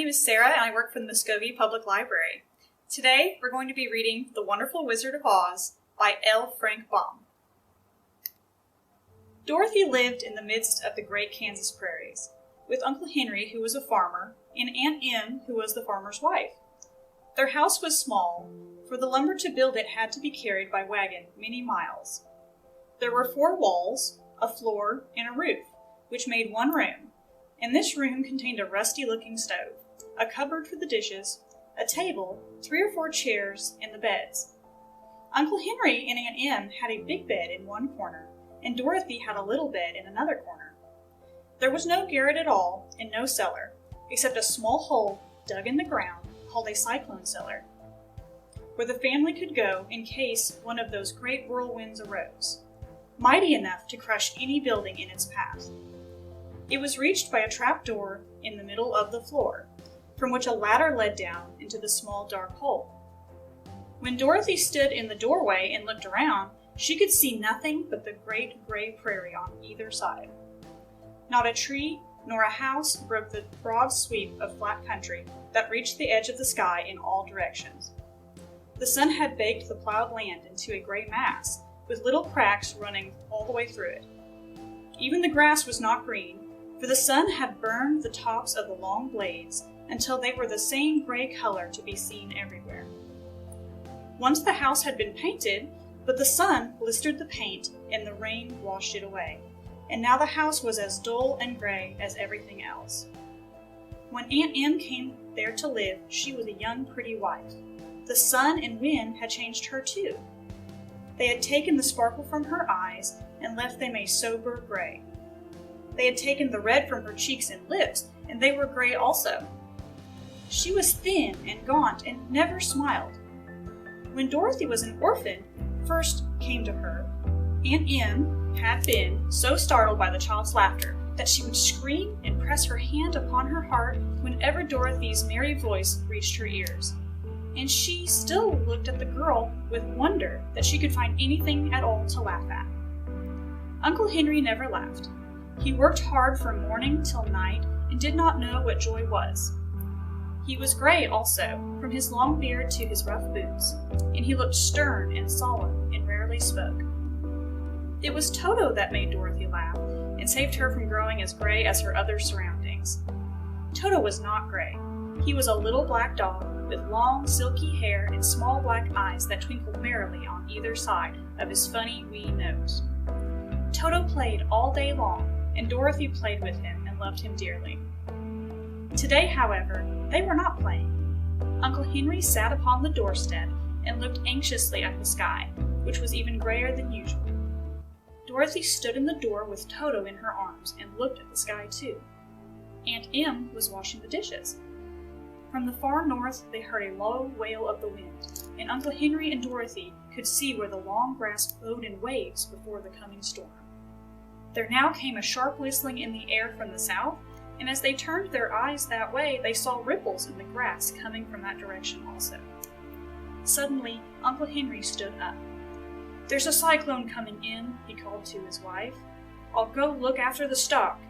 is Sarah and I work for the Muskogee Public Library. Today we're going to be reading The Wonderful Wizard of Oz by L. Frank Baum. Dorothy lived in the midst of the great Kansas prairies, with Uncle Henry, who was a farmer, and Aunt Em, who was the farmer's wife. Their house was small, for the lumber to build it had to be carried by wagon many miles. There were 4 walls, a floor, and a roof, which made one room, and this room contained a rusty-looking stove, a cupboard for the dishes, a table, 3 or 4 chairs, and the beds. Uncle Henry and Aunt Em had a big bed in one corner, and Dorothy had a little bed in another corner. There was no garret at all, and no cellar, except a small hole dug in the ground called a cyclone cellar, where the family could go in case one of those great whirlwinds arose, mighty enough to crush any building in its path. It was reached by a trap door in the middle of the floor, from which a ladder led down into the small dark hole. When Dorothy stood in the doorway and looked around, she could see nothing but the great gray prairie on either side. Not a tree nor a house broke the broad sweep of flat country that reached the edge of the sky in all directions. The sun had baked the plowed land into a gray mass, with little cracks running all the way through it. Even the grass was not green, for the sun had burned the tops of the long blades until they were the same gray color to be seen everywhere. Once the house had been painted, but the sun blistered the paint and the rain washed it away, and now the house was as dull and gray as everything else. When Aunt Em came there to live, she was a young, pretty wife. The sun and wind had changed her too. They had taken the sparkle from her eyes and left them a sober gray. They had taken the red from her cheeks and lips, and they were gray also. She was thin and gaunt and never smiled. When Dorothy was an orphan, first came to her, Aunt Em had been so startled by the child's laughter that she would scream and press her hand upon her heart whenever Dorothy's merry voice reached her ears. And she still looked at the girl with wonder that she could find anything at all to laugh at. Uncle Henry never laughed. He worked hard from morning till night and did not know what joy was. He was gray also, from his long beard to his rough boots, and he looked stern and solemn and rarely spoke. It was Toto that made Dorothy laugh and saved her from growing as gray as her other surroundings. Toto was not gray. He was a little black dog with long, silky hair and small black eyes that twinkled merrily on either side of his funny, wee nose. Toto played all day long, and Dorothy played with him and loved him dearly. Today, however, they were not playing. Uncle Henry sat upon the doorstep and looked anxiously at the sky, which was even grayer than usual. Dorothy stood in the door with Toto in her arms and looked at the sky too. Aunt Em was washing the dishes. From the far north they heard a low wail of the wind, and Uncle Henry and Dorothy could see where the long grass flowed in waves before the coming storm. There now came a sharp whistling in the air from the south, and as they turned their eyes that way, they saw ripples in the grass coming from that direction also. Suddenly, Uncle Henry stood up. "There's a cyclone coming in," he called to his wife. "I'll go look after the stock."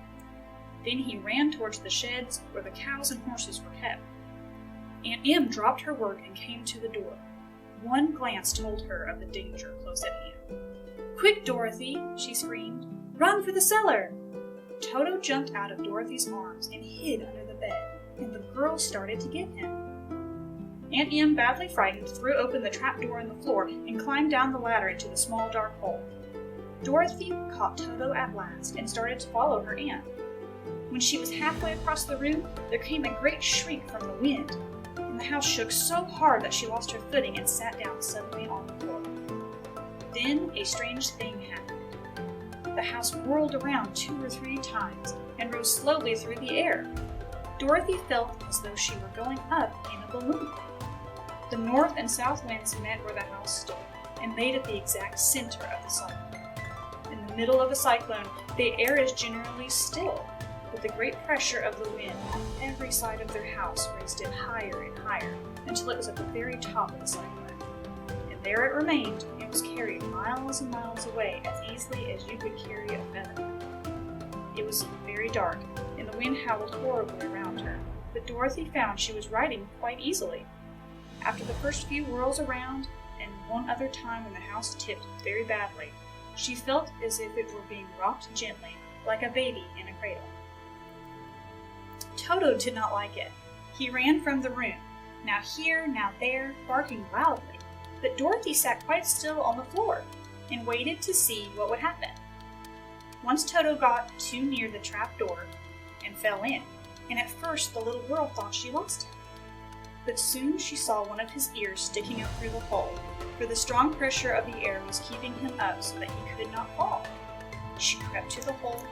Then he ran towards the sheds where the cows and horses were kept. Aunt Em dropped her work and came to the door. One glance told her of the danger close at hand. "Quick, Dorothy!" she screamed. "Run for the cellar!" Toto jumped out of Dorothy's arms and hid under the bed, and the girl started to get him. Aunt Em, badly frightened, threw open the trap door in the floor and climbed down the ladder into the small dark hole. Dorothy caught Toto at last and started to follow her aunt. When she was halfway across the room, there came a great shriek from the wind, and the house shook so hard that she lost her footing and sat down suddenly on the floor. Then a strange thing happened. The house whirled around 2 or 3 times and rose slowly through the air. Dorothy felt as though she were going up in a balloon. The north and south winds met where the house stood and made it the exact center of the cyclone. In the middle of a cyclone, the air is generally still, but the great pressure of the wind on every side of their house raised it higher and higher until it was at the very top of the cyclone. And there it remained and was carried miles and miles away as easily as you could carry a feather. It was very dark, and the wind howled horribly around her, but Dorothy found she was riding quite easily. After the first few whirls around, and one other time when the house tipped very badly, she felt as if it were being rocked gently, like a baby in a cradle. Toto did not like it. He ran from the room, now here, now there, barking loudly, but Dorothy sat quite still on the floor and waited to see what would happen. Once Toto got too near the trap door and fell in, and at first the little girl thought she lost him. But soon she saw one of his ears sticking up through the hole, for the strong pressure of the air was keeping him up so that he could not fall. She crept to the hole,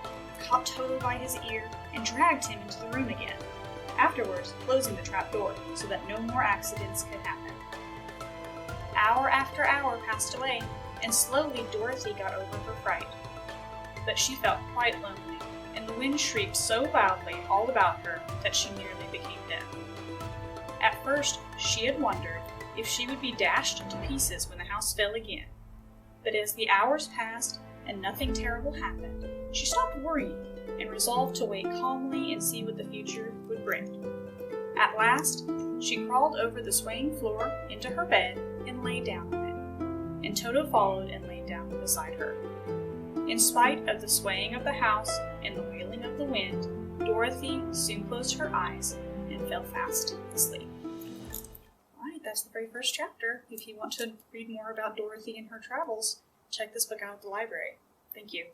caught Toto by his ear, and dragged him into the room again, afterwards closing the trap door so that no more accidents could happen. Hour after hour passed away, and slowly Dorothy got over her fright. But she felt quite lonely, and the wind shrieked so loudly all about her that she nearly became deaf. At first, she had wondered if she would be dashed to pieces when the house fell again. But as the hours passed and nothing terrible happened, she stopped worrying and resolved to wait calmly and see what the future would bring. At last, she crawled over the swaying floor into her bed and lay down on it, and Toto followed and lay down beside her. In spite of the swaying of the house and the wailing of the wind, Dorothy soon closed her eyes and fell fast asleep. Alright, that's the very first chapter. If you want to read more about Dorothy and her travels, check this book out at the library. Thank you.